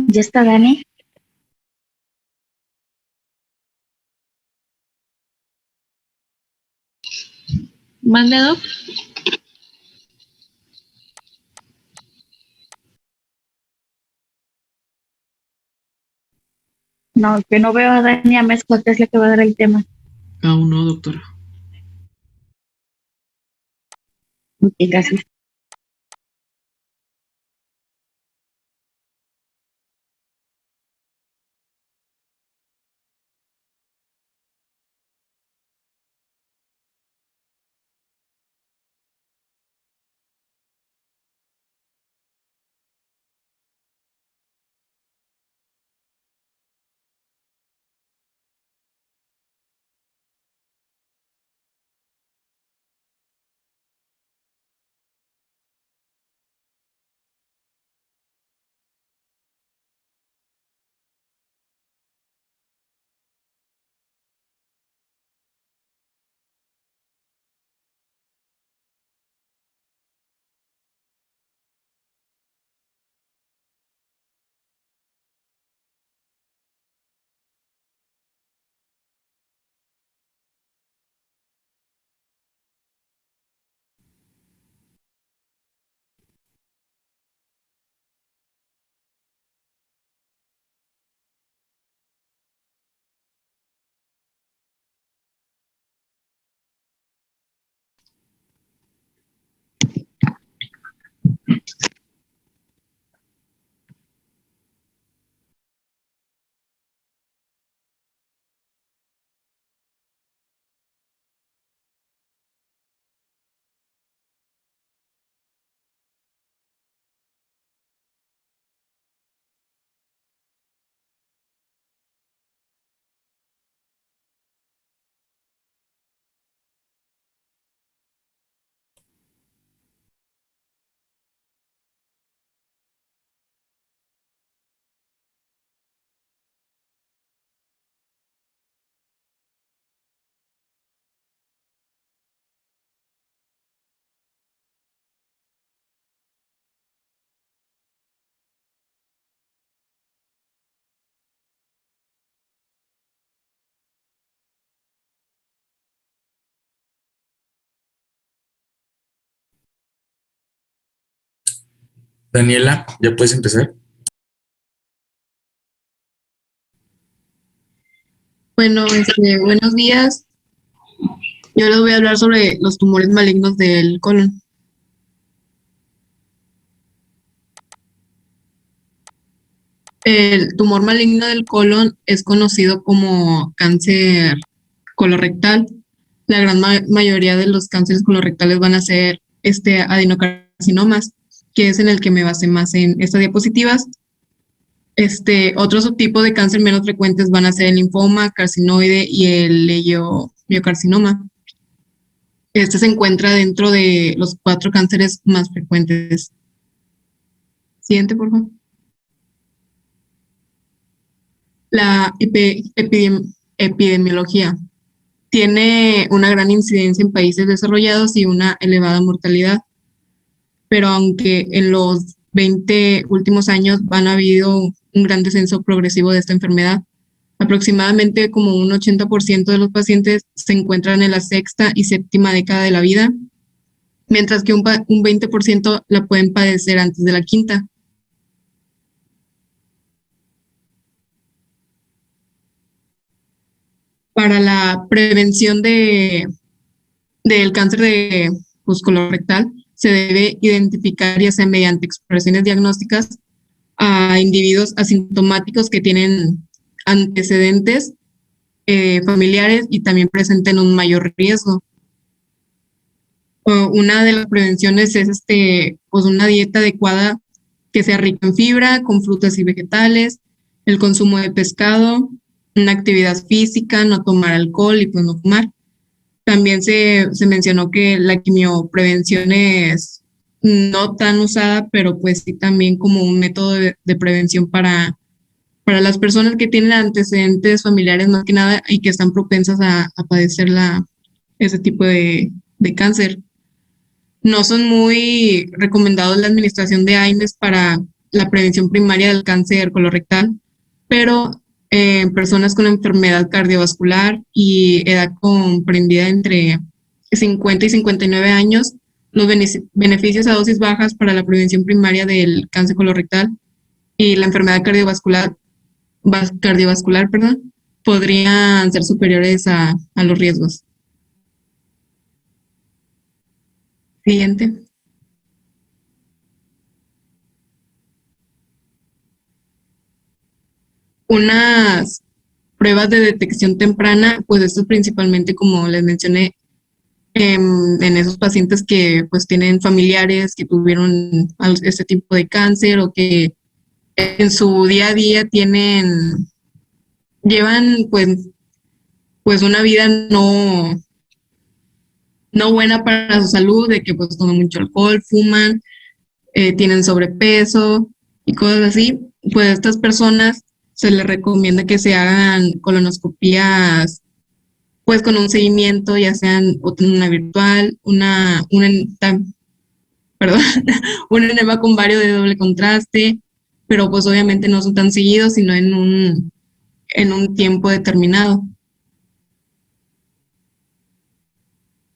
¿Ya está Dani? ¿Mande, Doc? No, que no veo a Dani a mezcla, que es la que va a dar el tema. Aún no, doctora. Ok, gracias. Daniela, ¿ya puedes empezar? Bueno, buenos días. Yo les voy a hablar sobre los tumores malignos del colon. El tumor maligno del colon es conocido como cáncer colorectal. La gran mayoría de los cánceres colorectales van a ser adenocarcinomas, que es en el que me basé más en estas diapositivas. Otro subtipo de cáncer menos frecuentes van a ser el linfoma, carcinoide y el leiomiocarcinoma. Este se encuentra dentro de los 4 cánceres más frecuentes. Siguiente, por favor. La epidemiología tiene una gran incidencia en países desarrollados y una elevada mortalidad, pero aunque en los 20 últimos años han habido un gran descenso progresivo de esta enfermedad, aproximadamente como un 80% de los pacientes se encuentran en la sexta y séptima década de la vida, mientras que un 20% la pueden padecer antes de la quinta. Para la prevención del cáncer de colorectal, se debe identificar, ya sea mediante exploraciones diagnósticas, a individuos asintomáticos que tienen antecedentes familiares y también presenten un mayor riesgo. Una de las prevenciones es una dieta adecuada que sea rica en fibra, con frutas y vegetales, el consumo de pescado, una actividad física, no tomar alcohol y pues no fumar. También se mencionó que la quimioprevención es no tan usada, pero pues sí también como un método de prevención para las personas que tienen antecedentes familiares más que nada y que están propensas a padecer ese tipo de cáncer. No son muy recomendados la administración de AINES para la prevención primaria del cáncer colorectal, pero en personas con enfermedad cardiovascular y edad comprendida entre 50 y 59 años, los beneficios a dosis bajas para la prevención primaria del cáncer colorectal y la enfermedad cardiovascular, perdón, podrían ser superiores a los riesgos. Siguiente. Unas pruebas de detección temprana, pues esto es principalmente, como les mencioné, en esos pacientes que pues tienen familiares que tuvieron este tipo de cáncer o que en su día a día llevan pues una vida no buena para su salud, de que pues toman mucho alcohol, fuman, tienen sobrepeso y cosas así. Pues a estas personas se les recomienda que se hagan colonoscopías pues con un seguimiento, ya sean una virtual, perdón, un enema con vario de doble contraste, pero pues obviamente no son tan seguidos, sino en un tiempo determinado.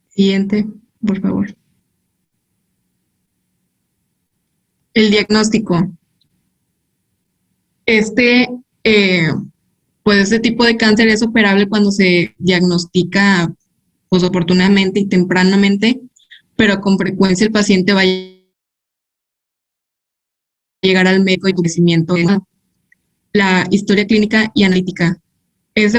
Siguiente, por favor. El diagnóstico. Pues este tipo de cáncer es operable cuando se diagnostica pues oportunamente y tempranamente, pero con frecuencia el paciente va a llegar al médico y conocimiento de la historia clínica y analítica.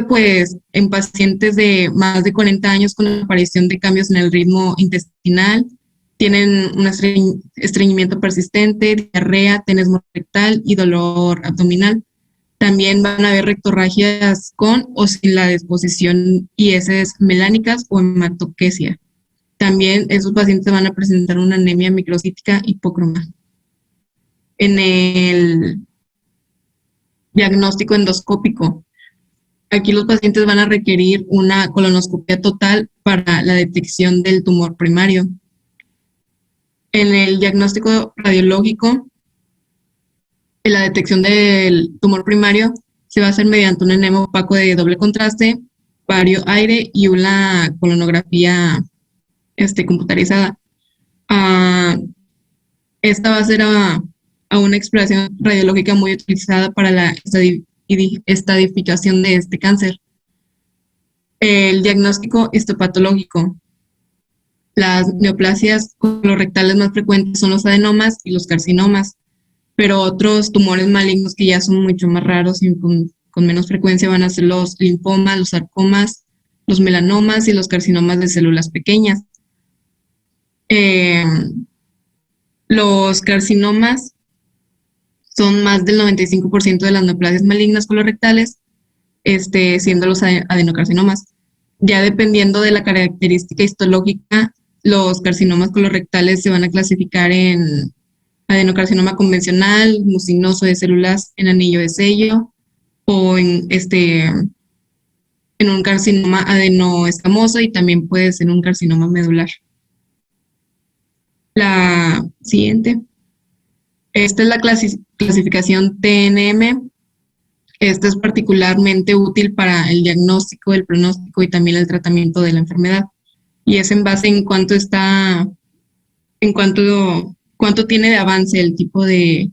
Pues en pacientes de más de 40 años con aparición de cambios en el ritmo intestinal, tienen un estreñimiento persistente, diarrea, tenesmo rectal y dolor abdominal. También van a haber rectorragias con o sin la disposición y heces melánicas o hematoquesia. También esos pacientes van a presentar una anemia microcítica hipócroma. En el diagnóstico endoscópico, aquí los pacientes van a requerir una colonoscopia total para la detección del tumor primario. En el diagnóstico radiológico, la detección del tumor primario se va a hacer mediante un enema opaco de doble contraste, vario aire y una colonografía computarizada. Esta va a ser a una exploración radiológica muy utilizada para la estadificación de este cáncer. El diagnóstico histopatológico. Las neoplasias colorectales más frecuentes son los adenomas y los carcinomas, pero otros tumores malignos que ya son mucho más raros y con menos frecuencia van a ser los linfomas, los sarcomas, los melanomas y los carcinomas de células pequeñas. Los carcinomas son más del 95% de las neoplasias malignas colorectales, siendo los adenocarcinomas. Ya dependiendo de la característica histológica, los carcinomas colorectales se van a clasificar en adenocarcinoma convencional, mucinoso de células en anillo de sello, o en un carcinoma adenoescamoso, y también puede ser un carcinoma medular. La siguiente. Esta es la clasificación TNM. Esta es particularmente útil para el diagnóstico, el pronóstico y también el tratamiento de la enfermedad. Y es en base en cuánto tiene de avance el tipo de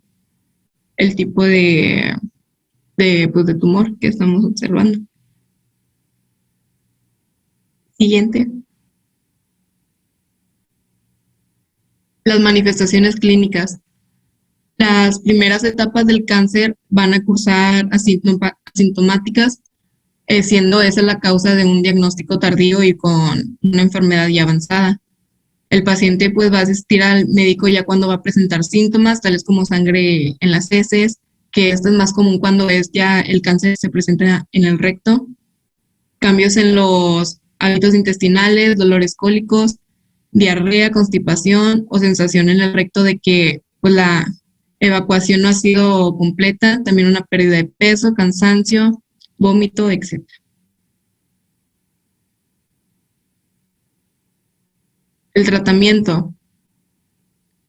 tumor que estamos observando. Siguiente. Las manifestaciones clínicas. Las primeras etapas del cáncer van a cursar asintomáticas, siendo esa la causa de un diagnóstico tardío y con una enfermedad ya avanzada. El paciente pues va a asistir al médico ya cuando va a presentar síntomas, tales como sangre en las heces, que esto es más común cuando ya el cáncer se presenta en el recto, cambios en los hábitos intestinales, dolores cólicos, diarrea, constipación o sensación en el recto de que pues la evacuación no ha sido completa, también una pérdida de peso, cansancio, vómito, etc. El tratamiento.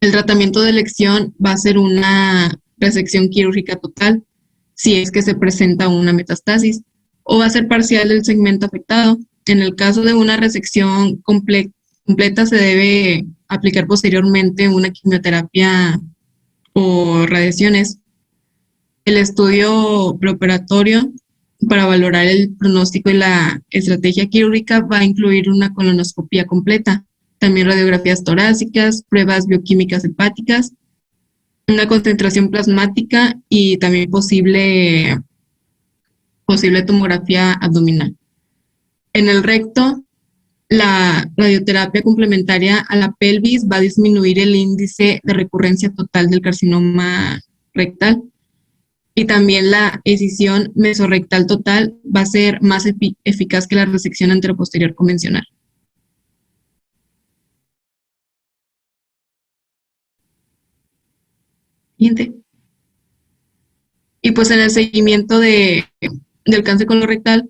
El tratamiento de elección va a ser una resección quirúrgica total, si es que se presenta una metastasis, o va a ser parcial del segmento afectado. En el caso de una resección completa, se debe aplicar posteriormente una quimioterapia o radiaciones. El estudio preoperatorio para valorar el pronóstico y la estrategia quirúrgica va a incluir una colonoscopia completa, también radiografías torácicas, pruebas bioquímicas hepáticas, una concentración plasmática y también posible tomografía abdominal. En el recto, la radioterapia complementaria a la pelvis va a disminuir el índice de recurrencia total del carcinoma rectal. Y también la escisión mesorrectal total va a ser más eficaz que la resección anteroposterior convencional. Siguiente. Y pues en el seguimiento del cáncer colorectal,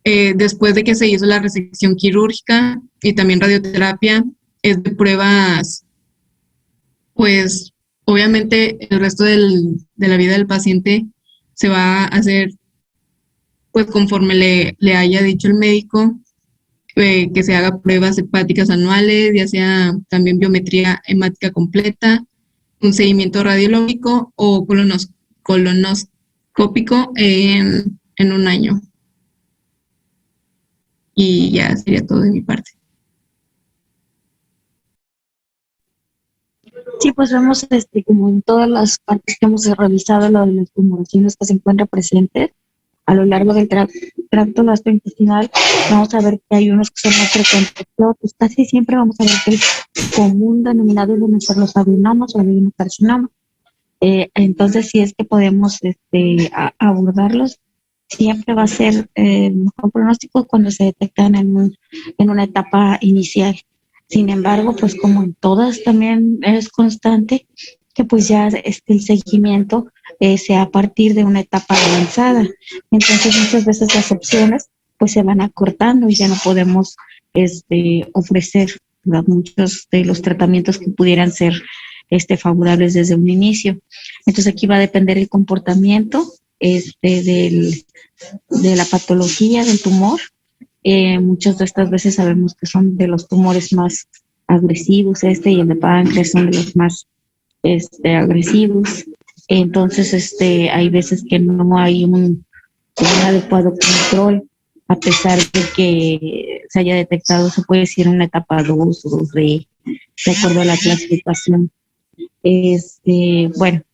después de que se hizo la resección quirúrgica y también radioterapia, es de pruebas, pues obviamente el resto de la vida del paciente se va a hacer pues conforme le haya dicho el médico, que se haga pruebas hepáticas anuales, ya sea también biometría hemática completa, un seguimiento radiológico o colonoscópico en un año. Y ya sería todo de mi parte. Sí, pues vemos como en todas las partes que hemos revisado, lo de las tumoraciones que se encuentran presentes a lo largo del tracto gastrointestinal, vamos a ver que hay unos que son más frecuentes que otros. Casi siempre vamos a ver que el común denominador deben ser los adenomas o adenocarcinomas. Entonces, si es que podemos abordarlos, siempre va a ser mejor pronóstico cuando se detectan en una etapa inicial. Sin embargo, pues como en todas también es constante que pues ya el seguimiento sea a partir de una etapa avanzada. Entonces muchas veces las opciones pues se van acortando y ya no podemos ofrecer, ¿verdad?, muchos de los tratamientos que pudieran ser favorables desde un inicio. Entonces aquí va a depender el comportamiento de la patología del tumor. Muchas de estas veces sabemos que son de los tumores más agresivos, y el de páncreas son de los más agresivos. Entonces, hay veces que no hay un adecuado control, a pesar de que se haya detectado, se puede decir una etapa 2 o 2D, de acuerdo a la clasificación. Bueno,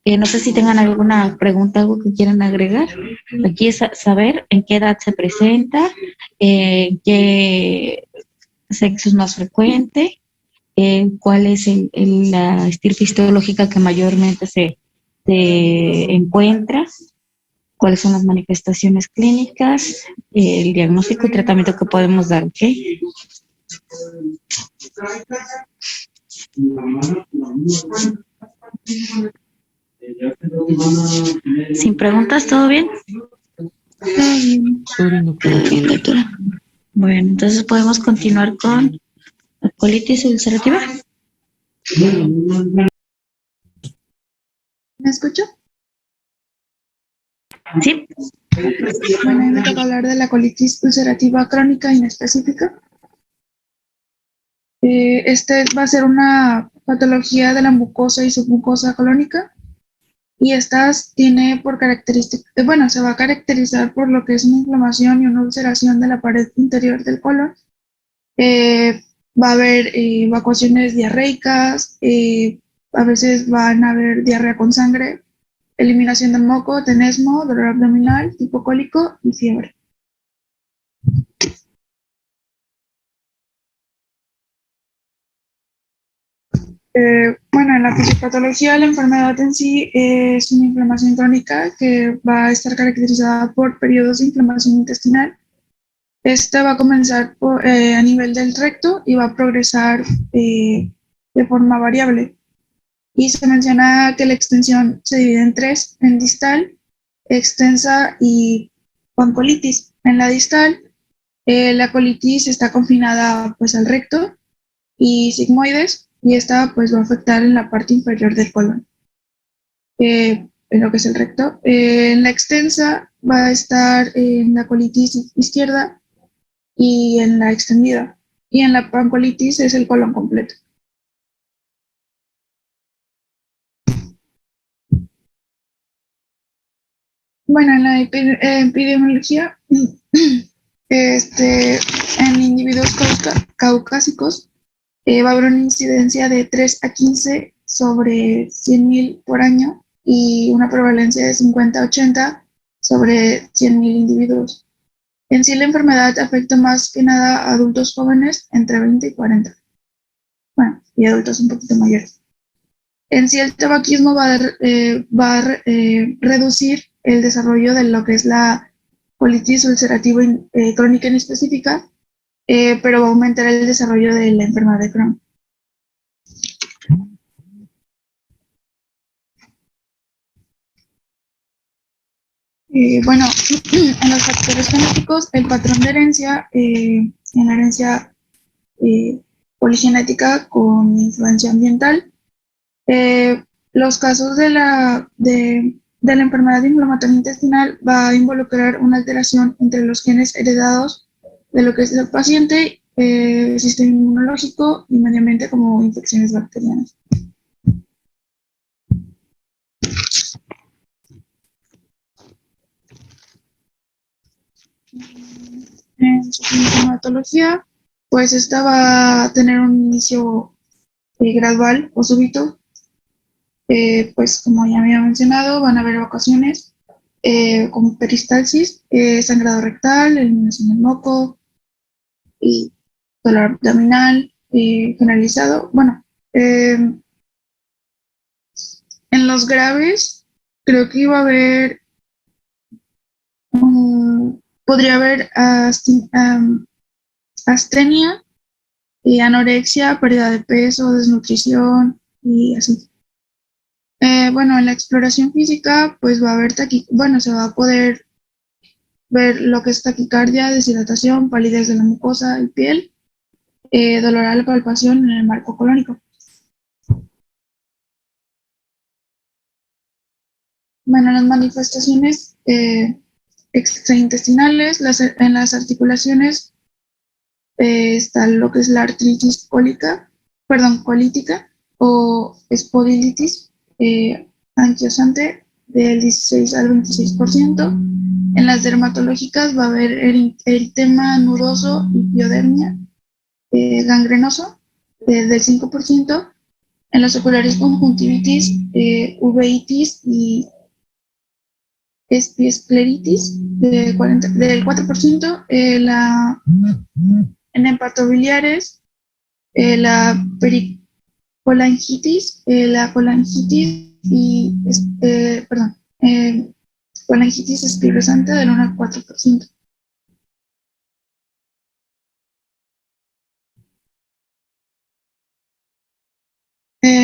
no sé si tengan alguna pregunta, algo que quieran agregar. Aquí es saber en qué edad se presenta, qué sexo es más frecuente, cuál es la estirpe histológica que mayormente se encuentra, cuáles son las manifestaciones clínicas, el diagnóstico y tratamiento que podemos dar, ¿ok? Sin preguntas, ¿todo bien? Todo bien, doctora. Bueno, entonces podemos continuar con la colitis ulcerativa. ¿Me escucho? Sí. Bueno, me toca hablar de la colitis ulcerativa crónica inespecífica. Va a ser una patología de la mucosa y submucosa colónica, y tiene por característica, se va a caracterizar por lo que es una inflamación y una ulceración de la pared interior del colon. Va a haber evacuaciones diarreicas, a veces van a haber diarrea con sangre, eliminación del moco, tenesmo, dolor abdominal, tipo cólico y fiebre. En la fisiopatología, la enfermedad en sí es una inflamación crónica que va a estar caracterizada por periodos de inflamación intestinal. Esta va a comenzar a nivel del recto y va a progresar de forma variable. Y se menciona que la extensión se divide en tres: en distal, extensa y pancolitis. En la distal, la colitis está confinada pues al recto y sigmoides, y esta pues va a afectar en la parte inferior del colon. en lo que es el recto. En la extensa va a estar en la colitis izquierda y en la extendida. Y en la pancolitis es el colon completo. Bueno, en la epidemiología, en individuos caucásicos, va a haber una incidencia de 3 a 15 sobre 100.000 por año y una prevalencia de 50 a 80 sobre 100.000 individuos. En sí, la enfermedad afecta más que nada a adultos jóvenes entre 20 y 40. Bueno, y adultos un poquito mayores. En sí, el tabaquismo va a reducir el desarrollo de lo que es la colitis ulcerativa crónica inespecífica, pero va a aumentar el desarrollo de la enfermedad de Crohn. Bueno, en los factores genéticos, el patrón de herencia, en la herencia poligenética con influencia ambiental, los casos de la enfermedad inflamatoria intestinal va a involucrar una alteración entre los genes heredados de lo que es el paciente, sistema inmunológico y medio ambiente como infecciones bacterianas. En su sintomatología, pues esta va a tener un inicio gradual o súbito. Pues como ya había mencionado, van a haber ocasiones como peristalsis, sangrado rectal, eliminación del moco y dolor abdominal generalizado. Bueno, en los graves creo que iba a haber, podría haber astenia, anorexia, pérdida de peso, desnutrición y así. Bueno, en la exploración física, pues va a haber se va a poder ver lo que es taquicardia, deshidratación, palidez de la mucosa y piel, dolor a la palpación en el marco colónico. Bueno, las manifestaciones extraintestinales, en las articulaciones está lo que es la artritis colítica o espondilitis anquilosante del 16 al 26%. En las dermatológicas va a haber eritema nudoso y piodermia gangrenoso del 5%. En los oculares conjuntivitis, uveitis y epiescleritis del 4%. En hepatobiliares, la pericolangitis, la colangitis y, colangitis esclerosante del 1 al 4%.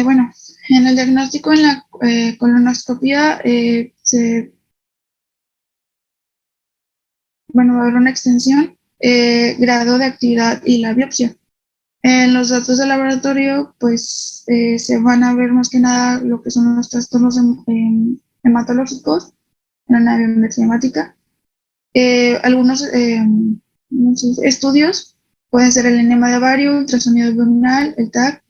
Bueno, en el diagnóstico en la colonoscopia va a haber una extensión, grado de actividad y la biopsia. En los datos de laboratorio, pues se van a ver más que nada lo que son los trastornos hematológicos en una biometría hemática. Algunos estudios pueden ser el enema de ovario, ultrasonido abdominal, el TAC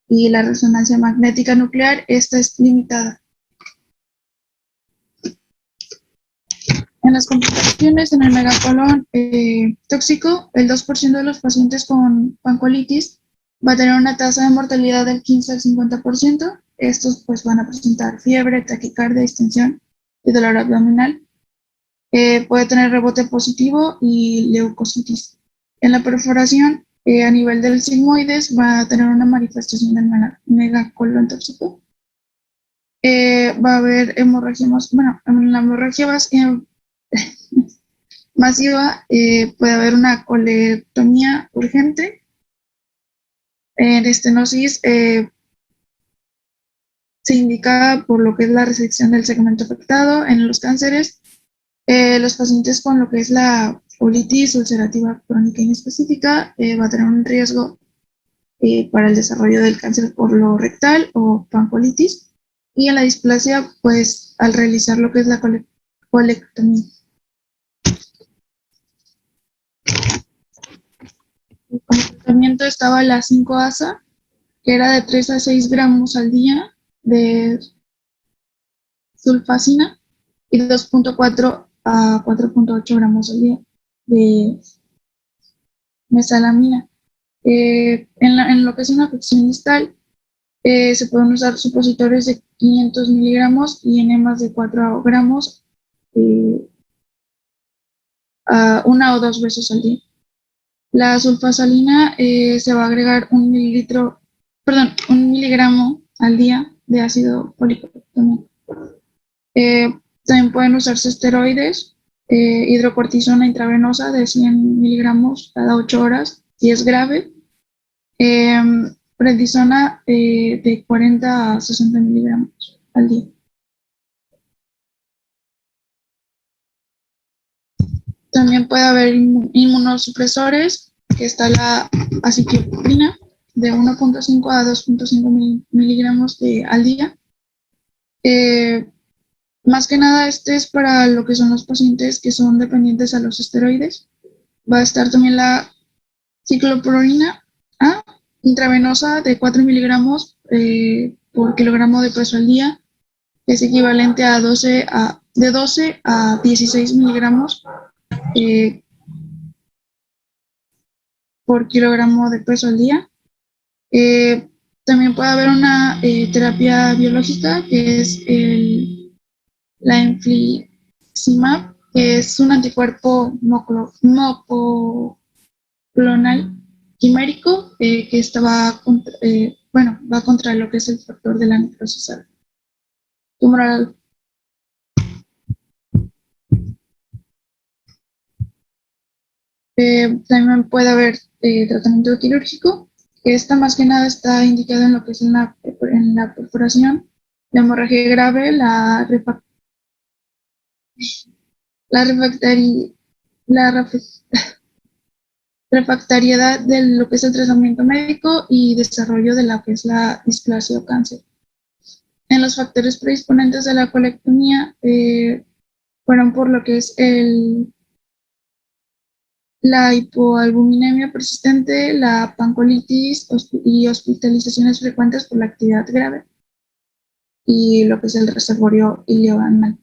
y la resonancia magnética nuclear. Esta es limitada. En las complicaciones, en el megacolon tóxico, el 2% de los pacientes con pancolitis va a tener una tasa de mortalidad del 15 al 50%. Estos pues van a presentar fiebre, taquicardia, distensión y dolor abdominal. Puede tener rebote positivo y leucocitis. En la perforación, a nivel del sigmoides, va a tener una manifestación del megacolon tóxico. Va a haber hemorragia en la hemorragia masiva, puede haber una colectomía urgente. En estenosis se indica por lo que es la resección del segmento afectado. En los cánceres, los pacientes con lo que es la colitis ulcerativa crónica inespecífica va a tener un riesgo para el desarrollo del cáncer por lo rectal o pancolitis. y en la displasia, pues al realizar lo que es la colectomía. Como tratamiento estaba la 5-ASA, que era de 3 a 6 gramos al día de sulfacina y 2.4 a 4.8 gramos al día de mesalamina. En lo que es una afección distal, se pueden usar supositorios de 500 miligramos y enemas de 4 gramos a 1 o 2 veces al día. La sulfasalina se va a agregar 1 miligramo al día de ácido fólico también. También pueden usarse esteroides, hidrocortisona intravenosa de 100 miligramos cada 8 horas, si es grave. Prednisona de 40 a 60 miligramos al día. También puede haber inmunosupresores, que está la aciclovir de 1.5 a 2.5 miligramos al día. Más que nada, este es para lo que son los pacientes que son dependientes a los esteroides. Va a estar también la ciclosporina A, intravenosa de 4 miligramos por kilogramo de peso al día, que es equivalente a de 12 a 16 miligramos por kilogramo de peso al día. También puede haber una terapia biológica, que es la infliximab, que es un anticuerpo monoclonal quimérico que va contra lo que es el factor de la necrosis tumoral. También puede haber tratamiento quirúrgico, que esta más que nada está indicada en lo que es en la perforación, la hemorragia grave, la refractariedad de lo que es el tratamiento médico y desarrollo de lo que es la displasia o cáncer. En los factores predisponentes de la colectomía fueron por lo que es la hipoalbuminemia persistente, la pancolitis y hospitalizaciones frecuentes por la actividad grave y lo que es el reservorio ilioanal.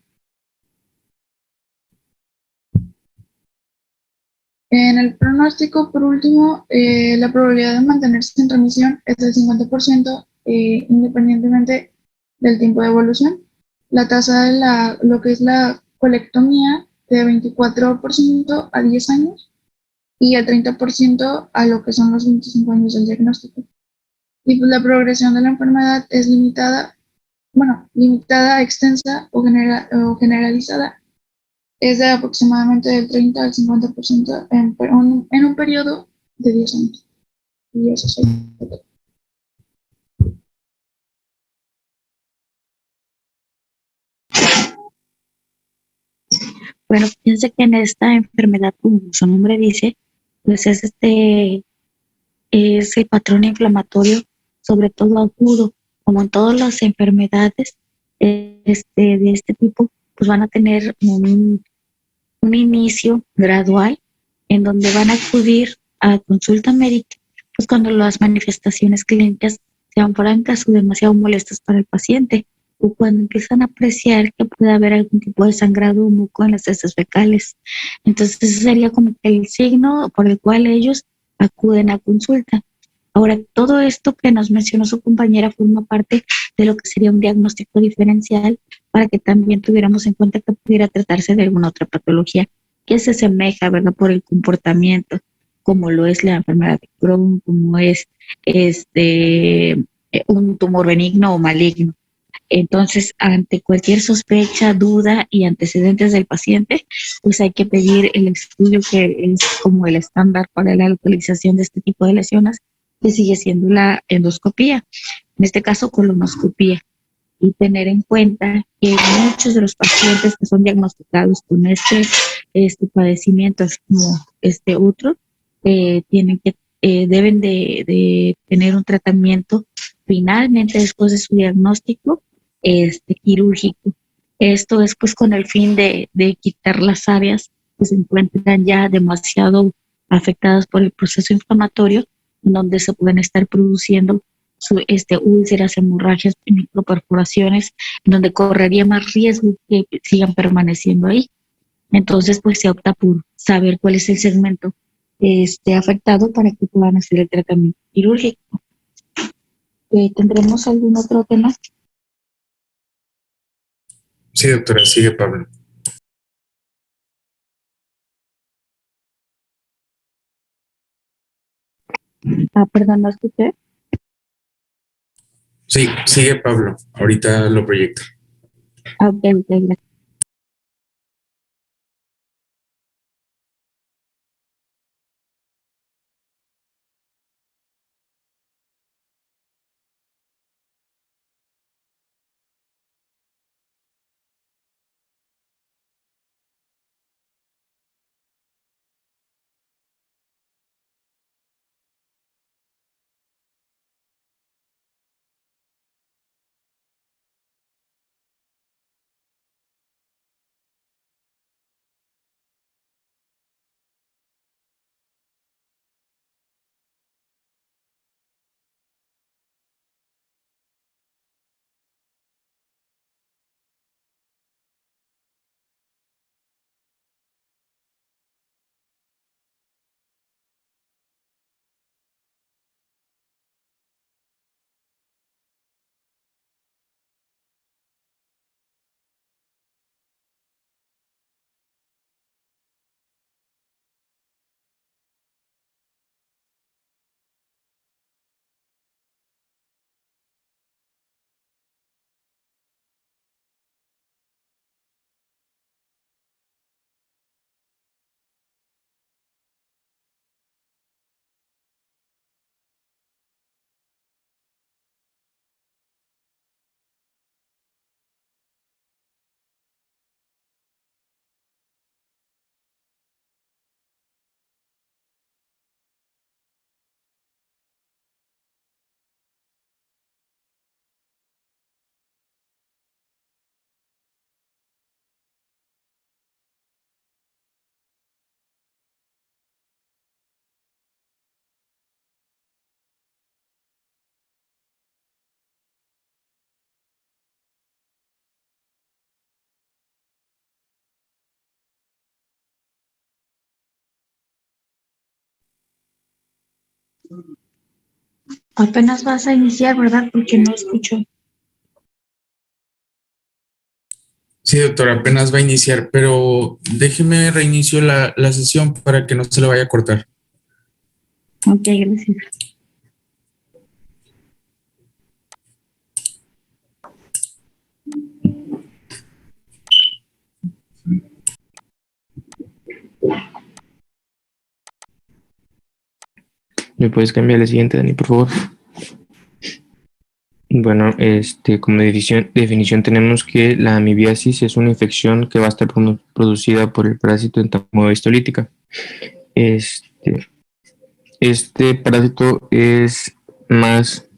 En el pronóstico, por último, la probabilidad de mantenerse en remisión es del 50%, independientemente del tiempo de evolución. La tasa de lo que es la colectomía de 24% a 10 años y el 30% a lo que son los 25 años del diagnóstico. Y pues la progresión de la enfermedad es limitada, extensa o generalizada, es de aproximadamente del 30 al 50% en un periodo de 10 años. Y eso es todo. Bueno, fíjense que en esta enfermedad, como su nombre dice, pues es el patrón inflamatorio, sobre todo agudo, como en todas las enfermedades de este tipo, pues van a tener un inicio gradual en donde van a acudir a consulta médica, pues cuando las manifestaciones clínicas sean francas o demasiado molestas para el paciente, o cuando empiezan a apreciar que puede haber algún tipo de sangrado o muco en las heces fecales. Entonces ese sería como que el signo por el cual ellos acuden a consulta. Ahora, todo esto que nos mencionó su compañera forma parte de lo que sería un diagnóstico diferencial para que también tuviéramos en cuenta que pudiera tratarse de alguna otra patología que se asemeja, ¿verdad?, por el comportamiento, como lo es la enfermedad de Crohn, como es un tumor benigno o maligno. Entonces, ante cualquier sospecha, duda y antecedentes del paciente, pues hay que pedir el estudio que es como el estándar para la localización de este tipo de lesiones, que sigue siendo la endoscopía, en este caso colonoscopía, y tener en cuenta que muchos de los pacientes que son diagnosticados con este padecimiento, como este otro, deben de tener un tratamiento finalmente después de su diagnóstico quirúrgico. Esto es pues con el fin de quitar las áreas que se encuentran ya demasiado afectadas por el proceso inflamatorio, donde se pueden estar produciendo úlceras, hemorragias, microperforaciones, donde correría más riesgo que sigan permaneciendo ahí. Entonces, pues se opta por saber cuál es el segmento afectado para que puedan hacer el tratamiento quirúrgico. ¿Tendremos algún otro tema? Sí, doctora, sigue Pablo. Perdón, no escuché. Sí, sigue Pablo. Ahorita lo proyecto. Ok, gracias. Apenas vas a iniciar, ¿verdad? Porque no escucho. Sí, doctora, apenas va a iniciar, pero déjeme reinicio la sesión para que no se le vaya a cortar. Ok, gracias. ¿Me puedes cambiar la siguiente, Dani, por favor? Bueno, como definición tenemos que la amibiasis es una infección que va a estar producida por el parásito Entamoeba lítica. Este parásito es más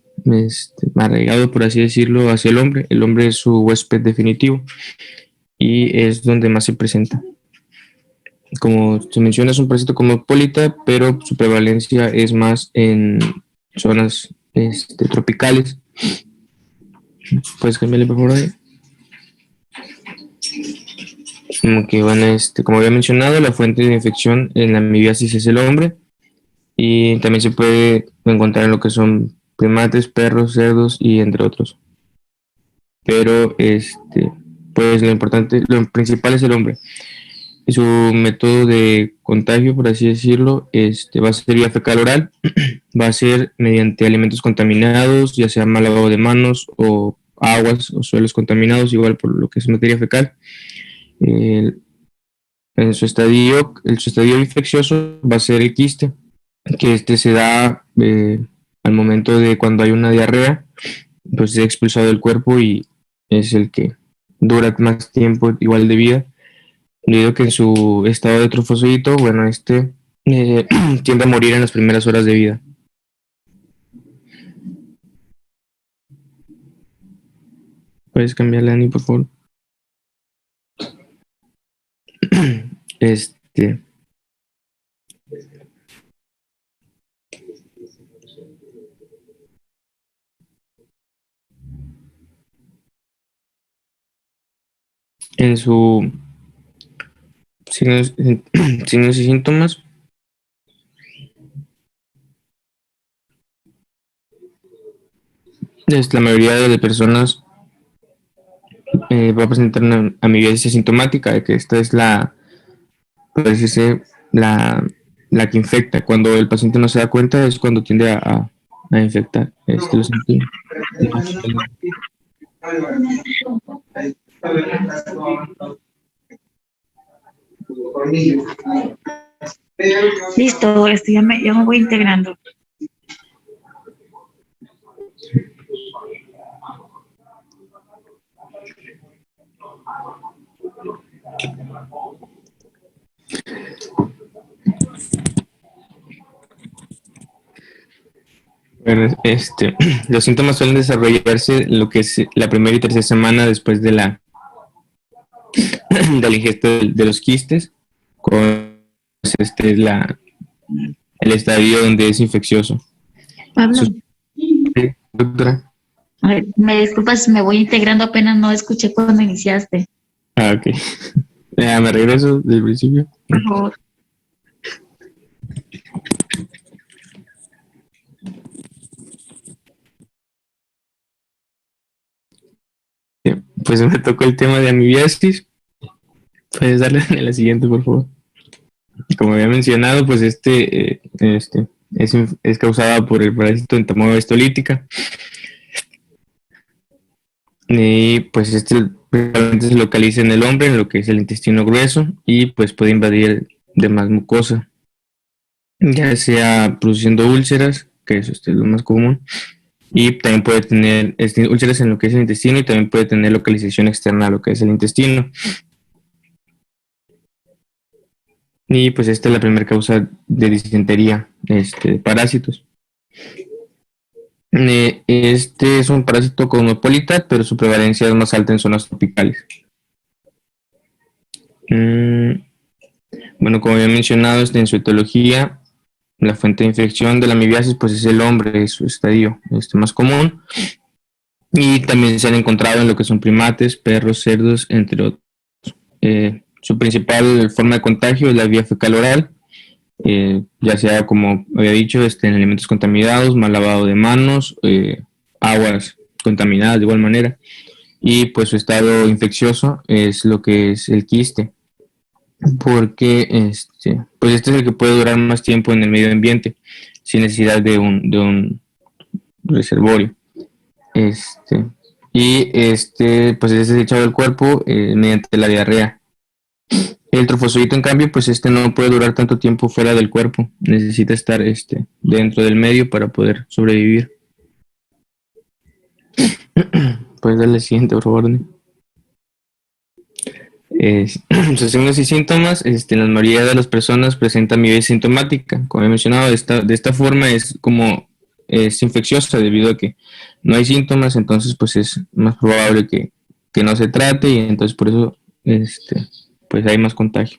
arraigado, por así decirlo, hacia el hombre. El hombre es su huésped definitivo y es donde más se presenta. Como se menciona, es un parásito cosmopolita, pero su prevalencia es más en zonas tropicales. ¿Puedes cambiarle por favor ahí? Como que bueno, como había mencionado, la fuente de infección en la amibiasis es el hombre y también se puede encontrar en lo que son primates, perros, cerdos y entre otros. Pero pues lo principal es el hombre. Y su método de contagio, por así decirlo, va a ser vía fecal oral, va a ser mediante alimentos contaminados, ya sea mal lavado de manos o aguas o suelos contaminados, igual por lo que es materia fecal. En su estadio infeccioso va a ser el quiste, que se da al momento de cuando hay una diarrea, pues es expulsado del cuerpo y es el que dura más tiempo igual de vida, debido a que en su estado de trofosito, bueno, tiende a morir en las primeras horas de vida. Puedes cambiarle, Dani, por favor. Este. En su signos, signos y síntomas, la mayoría de personas va a presentar una amibiasis asintomática, de que esta es puede decirse, la que infecta. Cuando el paciente no se da cuenta es cuando tiende a infectar. Los síntomas. Listo, ya me voy integrando. Bueno, los síntomas suelen desarrollarse lo que es la primera y tercera semana después de la ingesta de los quistes. Este es el estadio donde es infeccioso. Pablo, Sí, doctora. a ver, me disculpas, me voy integrando, apenas no escuché cuando iniciaste. Ok. Me regreso del principio. Por favor. Pues me tocó el tema de amibiasis. Puedes darle a la siguiente, por favor. Como había mencionado, pues es causada por el parásito Entamoeba histolítica. Y pues principalmente se localiza en el hombre, en lo que es el intestino grueso, y pues puede invadir demás mucosa, ya sea produciendo úlceras, que eso es lo más común, y también puede tener úlceras en lo que es el intestino, y también puede tener localización externa a lo que es el intestino. Y pues esta es la primera causa de disentería, de parásitos. Este es un parásito cosmopolita, pero su prevalencia es más alta en zonas tropicales. Bueno, como había mencionado, en su etiología, la fuente de infección de la amibiasis pues es el hombre, es su estadio más común. Y también se han encontrado en lo que son primates, perros, cerdos, entre otros. Su principal forma de contagio es la vía fecal oral, ya sea, como había dicho, en alimentos contaminados, mal lavado de manos, aguas contaminadas de igual manera. Y pues su estado infeccioso es lo que es el quiste, porque pues este es el que puede durar más tiempo en el medio ambiente sin necesidad de un reservorio. Pues es echado al cuerpo mediante la diarrea. El trofozoito, en cambio, pues no puede durar tanto tiempo fuera del cuerpo, necesita estar dentro del medio para poder sobrevivir. Puedes darle el siguiente, por favor. Sus signos y síntomas, la mayoría de las personas presentan amibiasis sintomática. Como he mencionado, de esta forma es como es infecciosa debido a que no hay síntomas, entonces pues es más probable que no se trate, y entonces por eso pues hay más contagio.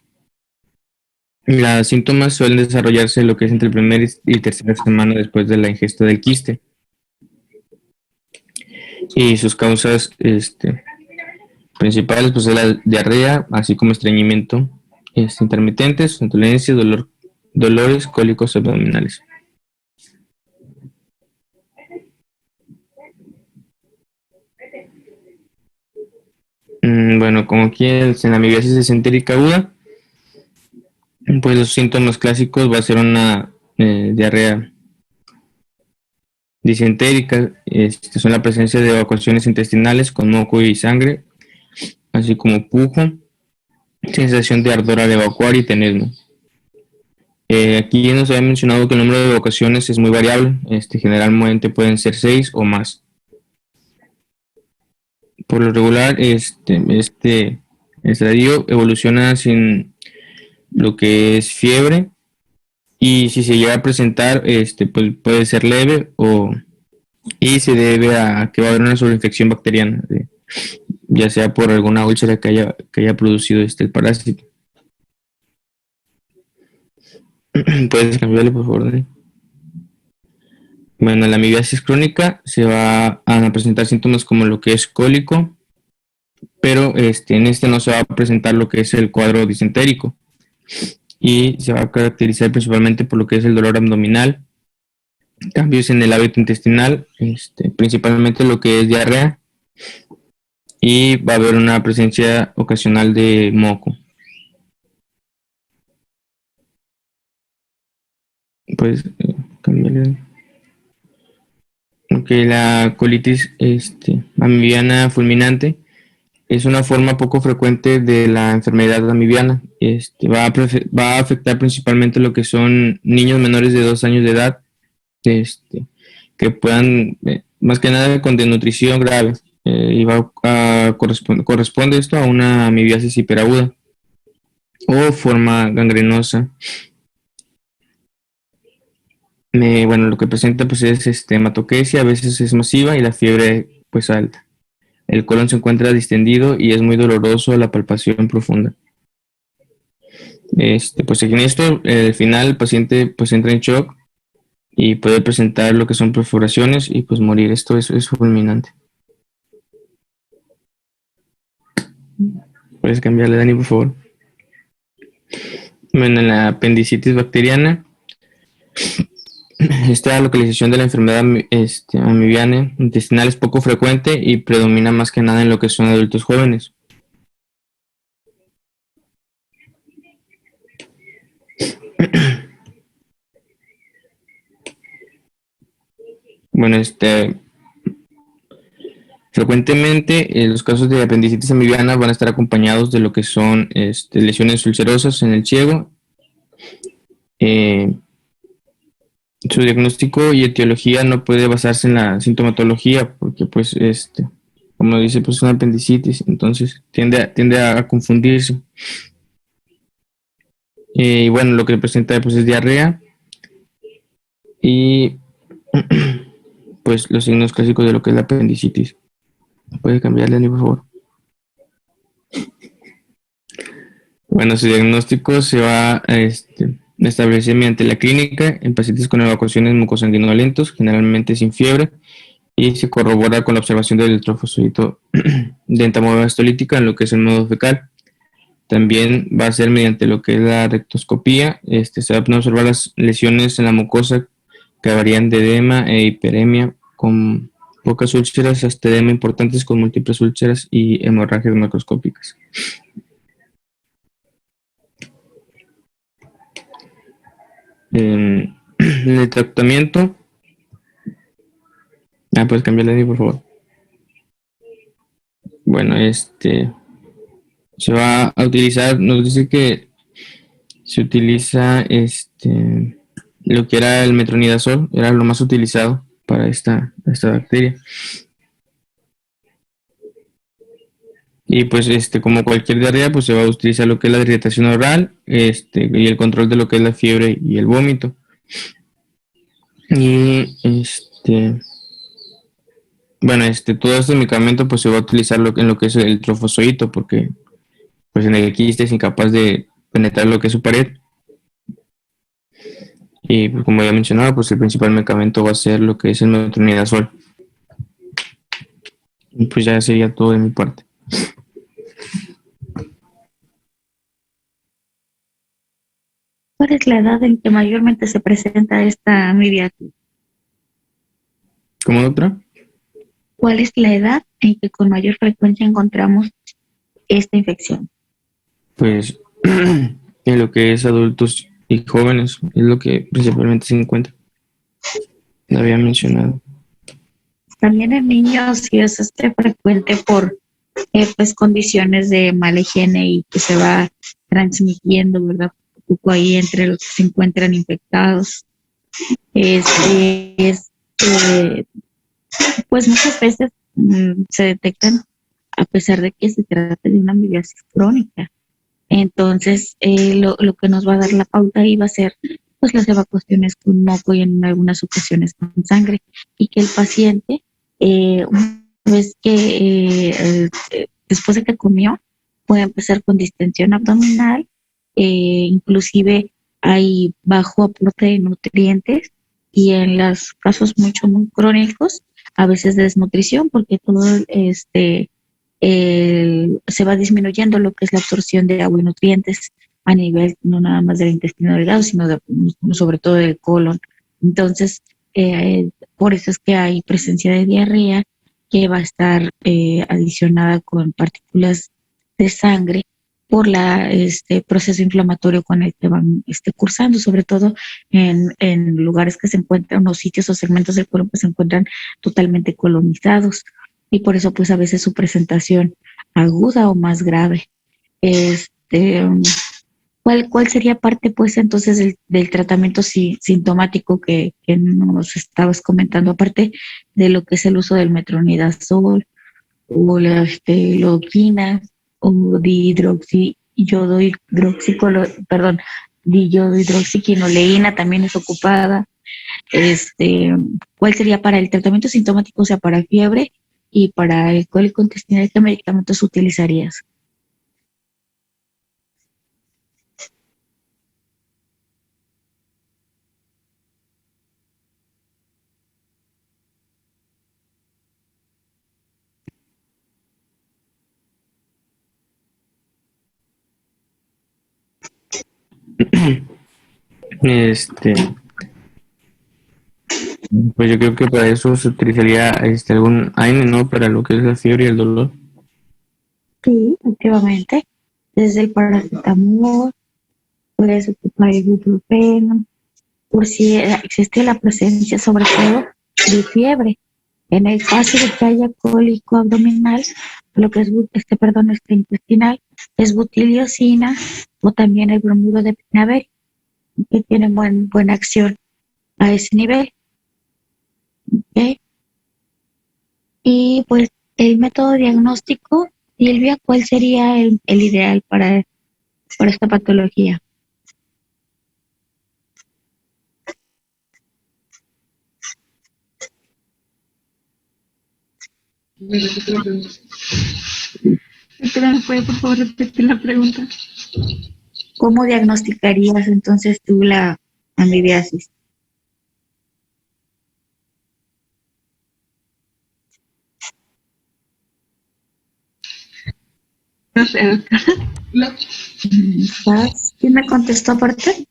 Los síntomas suelen desarrollarse lo que es entre la primera y tercera semana después de la ingesta del quiste. Y sus causas principales pues es la diarrea, así como estreñimiento intermitentes, flatulencia, dolores, cólicos abdominales. Bueno, como aquí en la amibiasis disentérica aguda, pues los síntomas clásicos va a ser una diarrea disentérica, son la presencia de evacuaciones intestinales con moco y sangre, así como pujo, sensación de ardor al evacuar y tenesmo. Aquí nos había mencionado que el número de evacuaciones es muy variable, generalmente pueden ser 6 o más. Por lo regular, este estadio evoluciona sin lo que es fiebre, y si se llega a presentar, pues puede ser leve y se debe a que va a haber una sobreinfección bacteriana ya sea por alguna úlcera que haya producido el parásito. ¿Puedes cambiarle, por favor, Dani? Bueno, la amibiasis crónica se va a presentar síntomas como lo que es cólico, pero en no se va a presentar lo que es el cuadro disentérico y se va a caracterizar principalmente por lo que es el dolor abdominal, cambios en el hábito intestinal, principalmente lo que es diarrea, y va a haber una presencia ocasional de moco. Pues cambiarle. Ok, la colitis amibiana fulminante es una forma poco frecuente de la enfermedad amibiana. Va a afectar principalmente lo que son niños menores de 2 años de edad, que puedan, más que nada con desnutrición grave, y va a corresponde esto a una amibiasis hiperaguda o forma gangrenosa. Bueno, lo que presenta pues es hematoquesia, a veces es masiva y la fiebre pues alta. El colon se encuentra distendido y es muy doloroso a la palpación profunda. Pues en esto, al final el paciente pues entra en shock y puede presentar lo que son perforaciones y pues morir. Esto es fulminante. ¿Puedes cambiarle, Dani, por favor? Bueno, en la apendicitis bacteriana, esta localización de la enfermedad amibiana intestinal es poco frecuente y predomina más que nada en lo que son adultos jóvenes. Bueno, frecuentemente los casos de apendicitis amibiana van a estar acompañados de lo que son lesiones ulcerosas en el ciego. Su diagnóstico y etiología no puede basarse en la sintomatología porque pues como dice, pues es una apendicitis, entonces tiende a confundirse. Y bueno, lo que presenta pues es diarrea y pues los signos clásicos de lo que es la apendicitis. ¿Puede cambiarle, Dani, por favor? Bueno, su diagnóstico se va a establecer mediante la clínica en pacientes con evacuaciones mucosanguinolentos, generalmente sin fiebre, y se corrobora con la observación del trofosfodito de entamoeba histolítica en lo que es el modo fecal. También va a ser mediante lo que es la rectoscopía. Se van a observar las lesiones en la mucosa que varían de edema e hiperemia con pocas úlceras hasta edema importantes con múltiples úlceras y hemorragias macroscópicas. En el tratamiento, puedes cambiarle ahí, por favor. Bueno, se va a utilizar, nos dice que se utiliza lo que era el metronidazol, era lo más utilizado para esta bacteria. Y pues como cualquier diarrea, pues se va a utilizar lo que es la irritación oral, y el control de lo que es la fiebre y el vómito. Y bueno, todo este medicamento pues se va a utilizar en lo que es el trofosfodito, porque pues en el quiste es incapaz de penetrar lo que es su pared. Y pues, como ya mencionaba, pues el principal medicamento va a ser lo que es el metronidazol. Y pues ya sería todo de mi parte. ¿Cuál es la edad en que mayormente se presenta esta amibiasis? ¿Cómo, doctora? ¿Cuál es la edad en que con mayor frecuencia encontramos esta infección? Pues en lo que es adultos y jóvenes es lo que principalmente se encuentra. Lo había mencionado. También en niños sí es frecuente por pues condiciones de mala higiene y que se va transmitiendo, ¿verdad? Un poco ahí entre los que se encuentran infectados. Pues muchas veces se detectan a pesar de que se trata de una amibiasis crónica. Entonces, lo que nos va a dar la pauta ahí va a ser pues las evacuaciones con moco y en algunas ocasiones con sangre, y que el paciente ves que después de que comió puede empezar con distensión abdominal, inclusive hay bajo aporte de nutrientes y en los casos muy crónicos, a veces desnutrición, porque todo se va disminuyendo lo que es la absorción de agua y nutrientes a nivel no nada más del intestino delgado, sino sobre todo del colon. Entonces, por eso es que hay presencia de diarrea que va a estar adicionada con partículas de sangre por proceso inflamatorio con el que van cursando, sobre todo en lugares que se encuentran, unos sitios o segmentos del cuerpo que se encuentran totalmente colonizados, y por eso pues a veces su presentación aguda o más grave. Este, ¿Cuál sería parte, pues, entonces del tratamiento sintomático que nos estabas comentando, aparte de lo que es el uso del metronidazol o la loquina o dihidroxiquinoleína también es ocupada? ¿Cuál sería para el tratamiento sintomático, o sea, para fiebre y para el cólico intestinal, qué medicamentos utilizarías? Este, pues yo creo que para eso se utilizaría algún AINE, ¿no? Para lo que es la fiebre y el dolor. Sí, efectivamente. Desde el paracetamol, puedes ocupar ibuprofeno, por si existe la presencia sobre todo de fiebre. En el caso de que haya cólico abdominal, lo que es intestinal, es butiliocina o también el bromuro de pinavel, que tiene buena acción a ese nivel. ¿Ok? Y pues el método diagnóstico, Silvia, ¿cuál sería el ideal para esta patología? Doctora, ¿me puede por favor repetir la pregunta? ¿Cómo diagnosticarías entonces tú la amibiasis? No sé, doctora. ¿Quién me contestó aparte?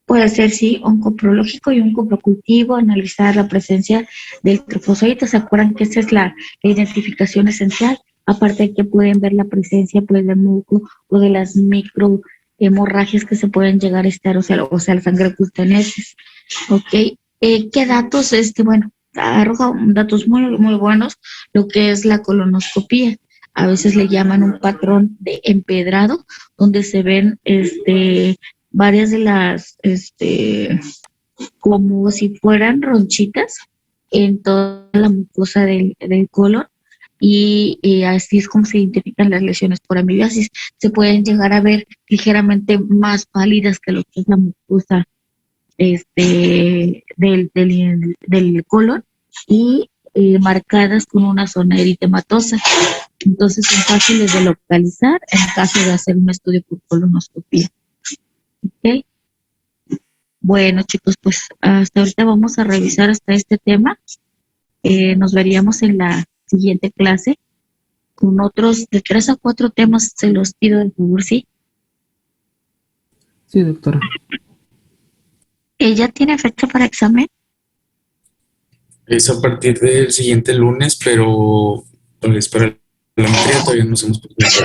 Puede ser, sí, oncoprológico y oncoprocultivo, analizar la presencia del trofozoite. ¿Se acuerdan que esa es la identificación esencial? Aparte de que pueden ver la presencia pues de muco o de las microhemorragias que se pueden llegar a estar, o sea, la sangre cutanesis. Ok. ¿Qué datos? Bueno, arroja datos muy buenos, lo que es la colonoscopía. A veces le llaman un patrón de empedrado, donde se ven varias de las, como si fueran ronchitas en toda la mucosa del colon, y así es como se identifican las lesiones por amibiasis. Se pueden llegar a ver ligeramente más pálidas que lo que es la mucosa del colon, y marcadas con una zona eritematosa. Entonces son fáciles de localizar en caso de hacer un estudio por colonoscopia. ¿Ok? Bueno, chicos, pues hasta ahorita vamos a revisar hasta este tema. Nos veríamos en la siguiente clase con otros de 3 a 4 temas. Se los pido de favor, ¿sí? Sí, doctora. ¿Ya tiene fecha para examen? Es a partir del siguiente lunes, pero pues, para la materia todavía no nos hemos puesto.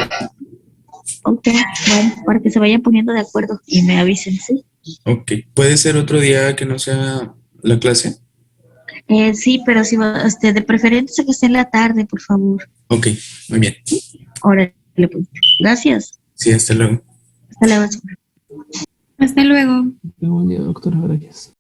Ok, bueno, para que se vayan poniendo de acuerdo y me avisen, ¿sí? Ok, ¿puede ser otro día que no sea la clase? Sí, pero si de preferencia que esté en la tarde, por favor. Ok, muy bien. Órale, pues. Gracias. Sí, hasta luego. Hasta luego. Hasta luego. Buen día, doctora. Gracias.